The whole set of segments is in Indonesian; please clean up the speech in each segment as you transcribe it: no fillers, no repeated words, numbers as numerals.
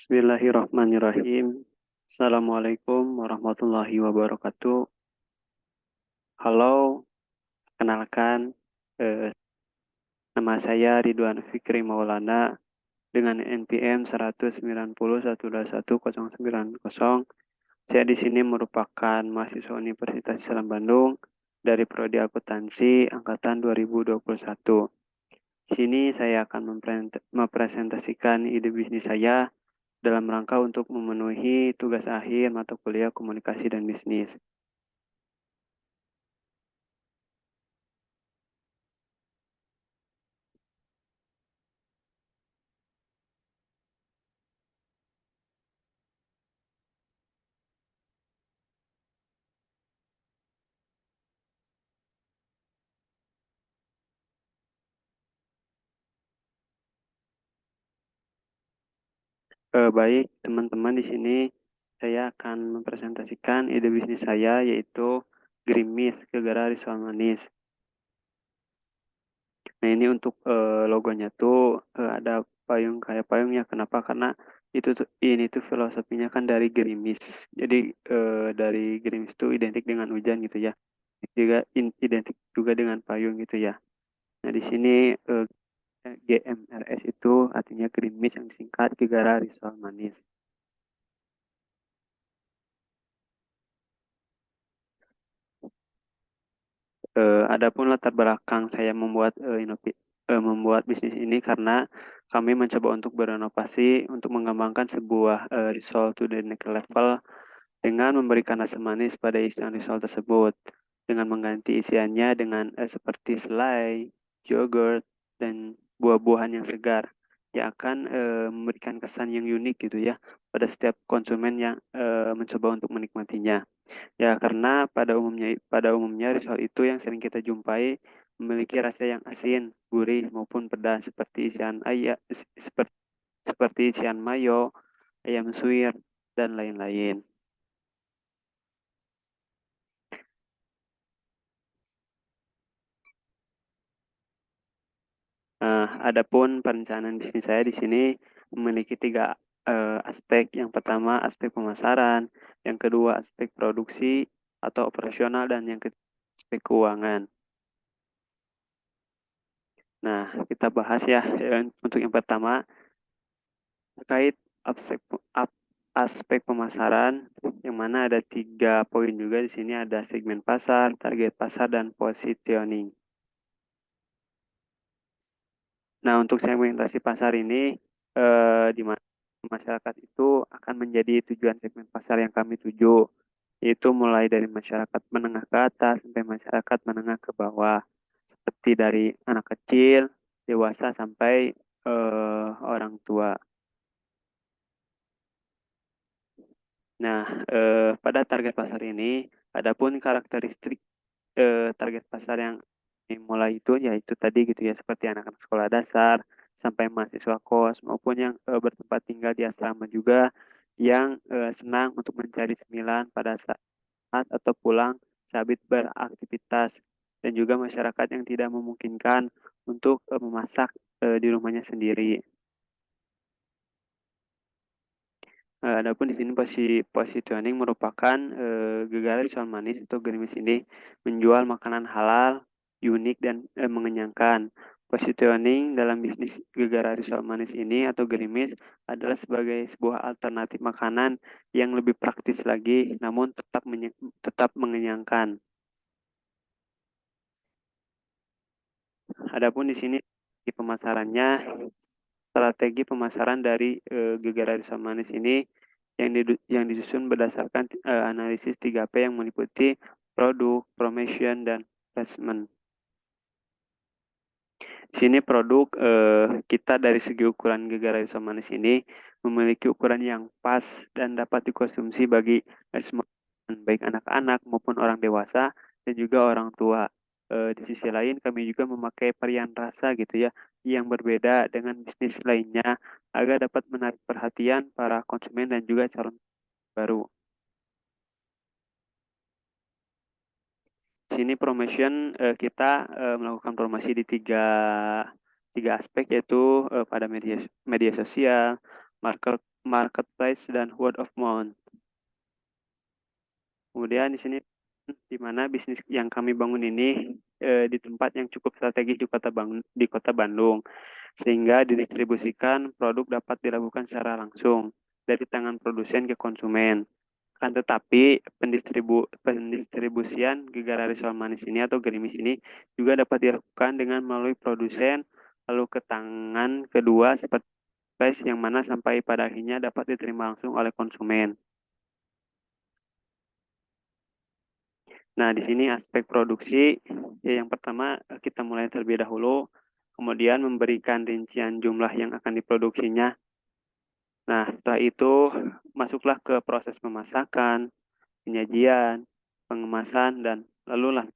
Bismillahirrahmanirrahim. Assalamualaikum warahmatullahi wabarakatuh. Halo, kenalkan, eh, nama saya Ridwan Fikri Maulana dengan NPM 190121090. Saya di sini merupakan mahasiswa Universitas Islam Bandung dari Prodi Akuntansi angkatan 2021. Di sini saya akan mempresentasikan ide bisnis saya dalam rangka untuk memenuhi tugas akhir mata kuliah komunikasi dan bisnis. Baik, teman-teman, di sini saya akan mempresentasikan ide bisnis saya yaitu Grimis Gegara Risol Manis. Nah, ini untuk logonya tuh ada payung kayak payung ya. Kenapa? Karena ini tuh filosofinya kan dari gerimis. Jadi dari gerimis tuh identik dengan hujan gitu ya. Juga identik juga dengan payung gitu ya. Nah, di sini GMRS itu artinya gerimis yang disingkat Gegara Risol Manis. Adapun latar belakang saya membuat bisnis ini karena kami mencoba untuk berinovasi untuk mengembangkan sebuah risol to the next level dengan memberikan rasa manis pada isian risol tersebut dengan mengganti isiannya dengan seperti selai, yogurt, dan buah-buahan yang segar yang akan memberikan kesan yang unik gitu ya pada setiap konsumen yang mencoba untuk menikmatinya. Ya, karena pada umumnya risol itu yang sering kita jumpai memiliki rasa yang asin, gurih maupun pedas seperti isian mayo, ayam suwir, dan lain-lain. Adapun perencanaan bisnis saya di sini memiliki tiga aspek. Yang pertama aspek pemasaran, yang kedua aspek produksi atau operasional, dan yang ketiga aspek keuangan. Nah, kita bahas ya. Untuk yang pertama terkait aspek aspek pemasaran, yang mana ada 3 poin juga di sini, ada segmen pasar, target pasar, dan positioning. Nah, untuk segmentasi pasar ini di mana masyarakat itu akan menjadi tujuan segmen pasar yang kami tuju, yaitu mulai dari masyarakat menengah ke atas sampai masyarakat menengah ke bawah, seperti dari anak kecil, dewasa, sampai orang tua. Nah, pada target pasar ini, adapun karakteristik target pasar yang dimulai itu yaitu tadi gitu ya, seperti anak-anak sekolah dasar sampai mahasiswa kos maupun yang bertempat tinggal di asrama juga yang senang untuk mencari cemilan pada saat atau pulang sehabis beraktivitas, dan juga masyarakat yang tidak memungkinkan untuk memasak di rumahnya sendiri. Adapun di sini positioning merupakan Gegara Risol Manis atau gerimis ini menjual makanan halal, unik, dan mengenyangkan. Positioning dalam bisnis Gegara Risol Manis ini atau gerimis adalah sebagai sebuah alternatif makanan yang lebih praktis lagi, namun tetap mengenyangkan. Adapun di sini di pemasarannya, strategi pemasaran dari Gegara Risol Manis ini yang disusun berdasarkan analisis 3P yang meliputi produk, promotion, dan placement. Di sini produk kita dari segi ukuran Gegara Risol Manis ini memiliki ukuran yang pas dan dapat dikonsumsi bagi semua, baik anak-anak maupun orang dewasa dan juga orang tua. Di sisi lain kami juga memakai varian rasa gitu ya yang berbeda dengan bisnis lainnya agar dapat menarik perhatian para konsumen dan juga calon baru. Di sini promotion kita melakukan promosi di tiga aspek, yaitu pada media sosial, marketplace, dan word of mouth. Kemudian di sini di mana bisnis yang kami bangun ini di tempat yang cukup strategis di Kota Bandung, sehingga didistribusikan produk dapat dilakukan secara langsung dari tangan produsen ke konsumen. Kan tetapi pendistribusian Gegara Risol Manis ini atau gerimis ini juga dapat dilakukan dengan melalui produsen lalu ke tangan kedua seperti yang mana sampai pada akhirnya dapat diterima langsung oleh konsumen. Nah, di sini aspek produksi, ya yang pertama kita mulai terlebih dahulu, kemudian memberikan rincian jumlah yang akan diproduksinya. Nah, setelah itu masuklah ke proses pemasakan, penyajian, pengemasan, dan lalu lah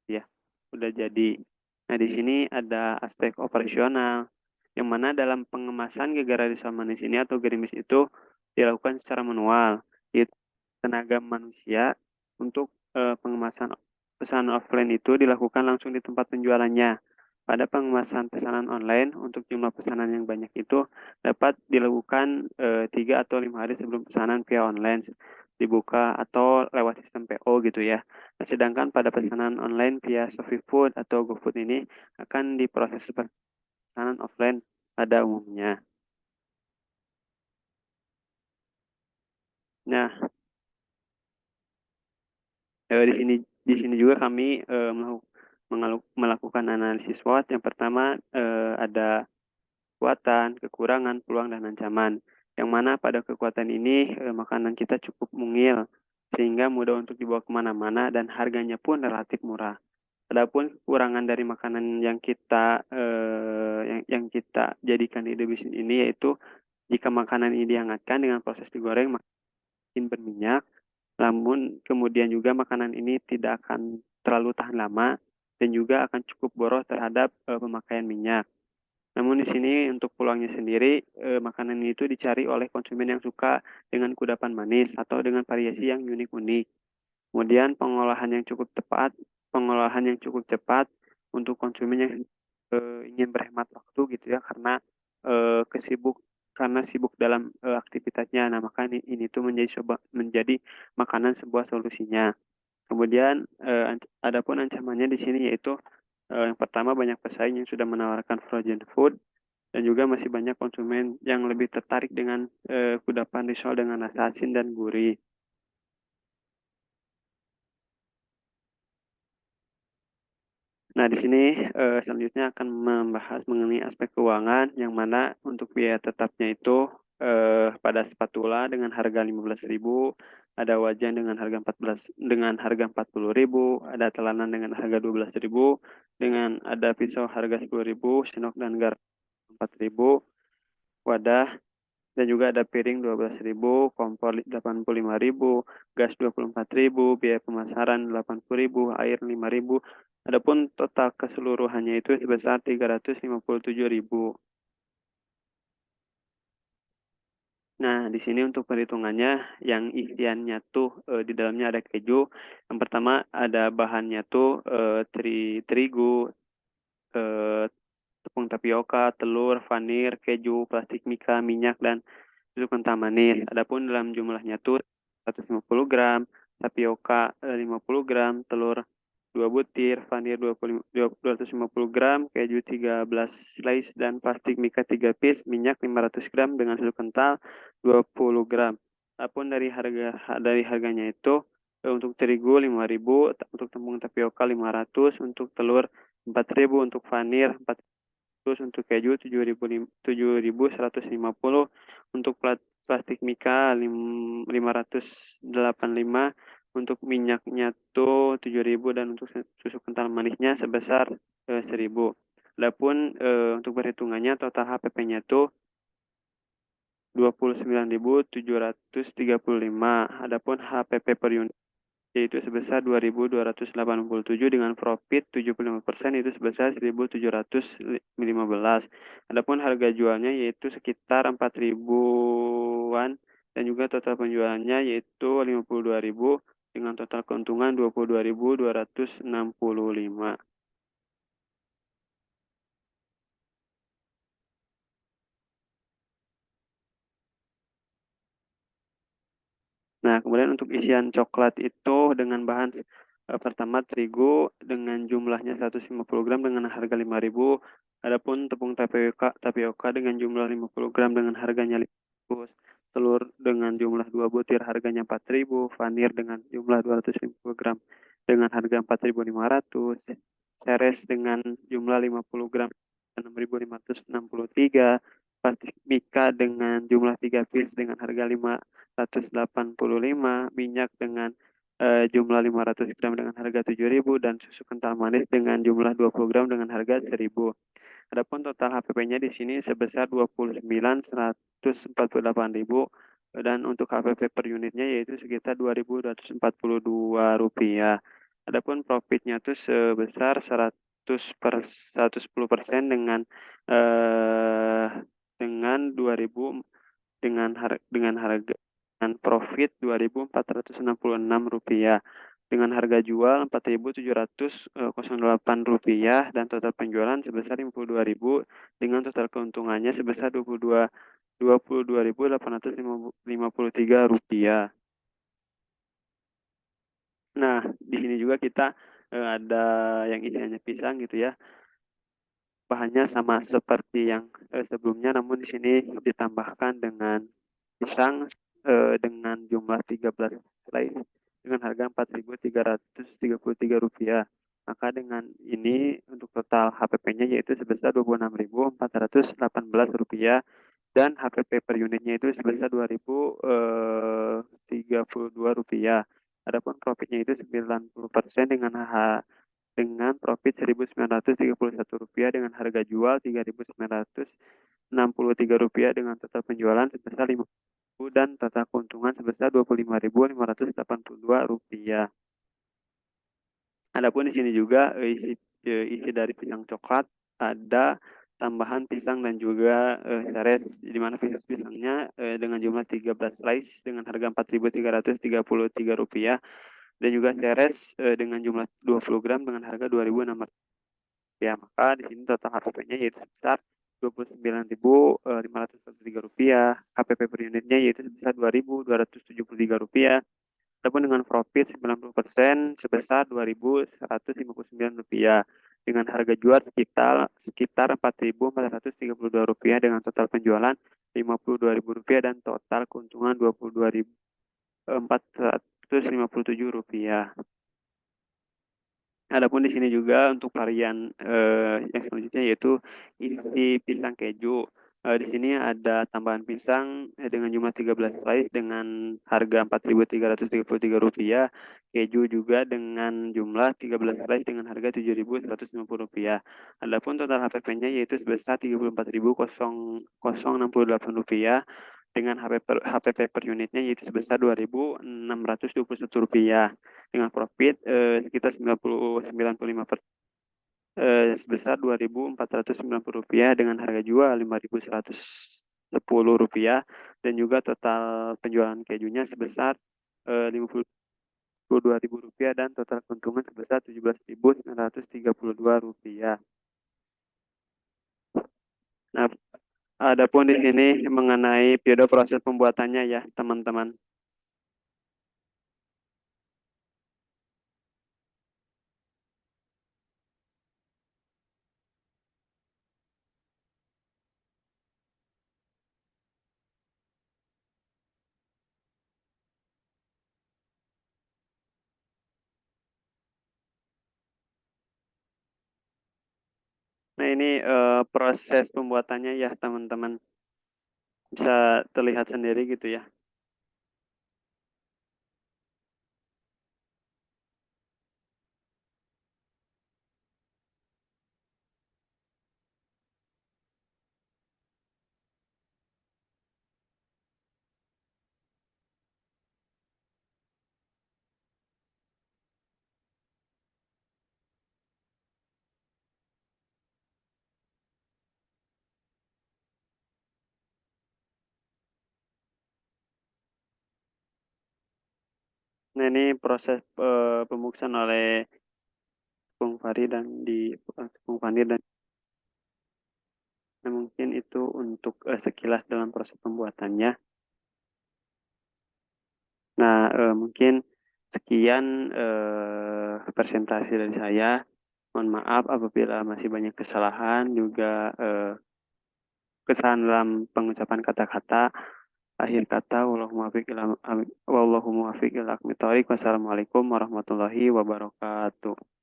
ya, udah jadi. Nah, di sini ada aspek operasional, yang mana dalam pengemasan Gegara Risol Manis ini atau gerimis itu dilakukan secara manual, yaitu tenaga manusia untuk pengemasan pesanan offline itu dilakukan langsung di tempat penjualannya. Pada pengemasan pesanan online untuk jumlah pesanan yang banyak itu dapat dilakukan 3 atau 5 hari sebelum pesanan via online dibuka atau lewat sistem PO gitu ya. Nah, sedangkan pada pesanan online via Shopee Food atau GoFood ini akan diproses seperti pesanan offline pada umumnya. Nah, di sini juga kami melakukan analisis SWOT. Yang pertama ada kekuatan, kekurangan, peluang, dan ancaman. Yang mana pada kekuatan ini makanan kita cukup mungil sehingga mudah untuk dibawa kemana-mana dan harganya pun relatif murah. Adapun kekurangan dari makanan yang kita jadikan ide bisnis ini yaitu jika makanan ini dihangatkan dengan proses digoreng makin berminyak, namun kemudian juga makanan ini tidak akan terlalu tahan lama dan juga akan cukup boros terhadap pemakaian minyak. Namun di sini untuk peluangnya sendiri, makanan itu dicari oleh konsumen yang suka dengan kudapan manis atau dengan variasi yang unik-unik. Kemudian pengolahan yang cukup cepat untuk konsumen yang ingin berhemat waktu gitu ya karena eh, kesibuk karena sibuk dalam aktivitasnya. Nah, maka ini tuh menjadi makanan sebuah solusinya. Kemudian adapun ancamannya di sini yaitu yang pertama banyak pesaing yang sudah menawarkan frozen food dan juga masih banyak konsumen yang lebih tertarik dengan kudapan risol dengan rasa asin dan gurih. Nah, di sini selanjutnya akan membahas mengenai aspek keuangan, yang mana untuk biaya tetapnya itu pada spatula dengan harga 15.000, ada wajan dengan harga 40.000, ada telanan dengan harga 12.000, dengan ada pisau harga 10.000, sendok dan garam 4.000, wadah dan juga ada piring 12.000, kompor 85.000, gas 24.000, biaya pemasaran 80.000, air 5.000. Adapun total keseluruhannya itu sebesar 357.000. Nah, di sini untuk perhitungannya yang isiannya tuh di dalamnya ada keju. Yang pertama ada bahannya tuh terigu, eh, tepung tapioka, telur, vanir, keju, plastik mika, minyak, dan susu kental manis. Adapun dalam jumlahnya tuh 150 gram, tapioka 50 gram, telur 2 butir, vanir 250 gram, keju 13 slice, dan plastik mika 3 piece, minyak 500 gram dengan susu kental 20 gram. Adapun dari harganya itu untuk terigu 5.000, untuk tepung tapioka 500, untuk telur 4.000, untuk vanir 400, untuk keju 7.150, untuk plastik mika 585, untuk minyaknya tuh 7.000, dan untuk susu kental manisnya sebesar 1.000. Adapun untuk perhitungannya total HPP-nya tuh 29.735. Adapun HPP per unit yaitu sebesar 2.287 dengan profit 75% itu sebesar 1.715. Adapun harga jualnya yaitu sekitar 4 ribuan dan juga total penjualannya yaitu 52.000 dengan total keuntungan 22.265. Nah, kemudian untuk isian coklat itu dengan bahan pertama terigu dengan jumlahnya 150 gram dengan harga 5.000. Adapun tepung tapioka dengan jumlah 50 gram dengan harganya 5.000. Telur dengan jumlah 2 butir harganya 4.000. Vanir dengan jumlah 250 gram dengan harga 4.500. Seres dengan jumlah 50 gram 6.563. Plastik Mika dengan jumlah 3 piece dengan harga 585, minyak dengan jumlah 500 gram dengan harga 7.000, dan susu kental manis dengan jumlah 20 gram dengan harga 1.000. Adapun total HPP-nya di sini sebesar 29.148.000, dan untuk HPP per unitnya yaitu sekitar 2.242 rupiah. Adapun profitnya itu sebesar 110% dengan 2.000 dengan harga dengan profit 2.466 rupiah, dengan harga jual 4.708 rupiah, dan total penjualan sebesar 52.000 dengan total keuntungannya sebesar 22.853 rupiah. Nah, di sini juga kita ada yang isiannya pisang gitu ya. Bahannya sama seperti yang sebelumnya, namun di sini ditambahkan dengan pisang dengan jumlah 13 helai dengan harga 4.333 rupiah. Maka dengan ini untuk total HPP-nya yaitu sebesar 26.418 rupiah, dan HPP per unitnya itu sebesar 2.032 rupiah. Adapun profitnya itu 90% dengan profit 1.931 rupiah, dengan harga jual 3.963 rupiah, dengan total penjualan sebesar 5.000 dan total keuntungan sebesar 25.582 rupiah. Adapun di sini juga isi dari pisang coklat ada tambahan pisang dan juga seres, di mana pisangnya dengan jumlah 13 slice dengan harga 4.333 rupiah, dan juga seres dengan jumlah 20 gram dengan harga 2.600 rupiah. Maka di sini total HPP-nya yaitu sebesar 29.543 rupiah. HPP per unitnya yaitu sebesar 2.273 rupiah. Ataupun dengan profit 90% sebesar 2.159 rupiah. Dengan harga jual sekitar 4.432 rupiah, dengan total penjualan 52.000 rupiah, dan total keuntungan 22.457 rupiah. Adapun di sini juga untuk varian yang selanjutnya yaitu isi pisang keju. Di sini ada tambahan pisang dengan jumlah 13 slice dengan harga 4.333 rupiah. Keju juga dengan jumlah 13 slice dengan harga 7.150 rupiah. Adapun total HPP-nya yaitu sebesar 34.068 rupiah, dengan HPP per unitnya yaitu sebesar 2.621 rupiah, dengan profit sekitar 99,5% sebesar 2.490 rupiah, dengan harga jual 5.110 rupiah, dan juga total penjualan kejunya sebesar 52.000 rupiah, dan total keuntungan sebesar 17.932 rupiah. Nah, adapun di sini mengenai periode proses pembuatannya ya teman-teman. Nah, ini proses pembuatannya ya teman-teman. Bisa terlihat sendiri gitu ya. Nah, ini proses pembuatan oleh Bung Fari dan Bung Fani, dan mungkin itu untuk sekilas dalam proses pembuatannya. Nah, mungkin sekian presentasi dari saya. Mohon maaf apabila masih banyak kesalahan, juga kesalahan dalam pengucapan kata-kata. Akhir kata, wallahu muwaffiq ila aqwamit thoriq. Wassalamualaikum warahmatullahi wabarakatuh.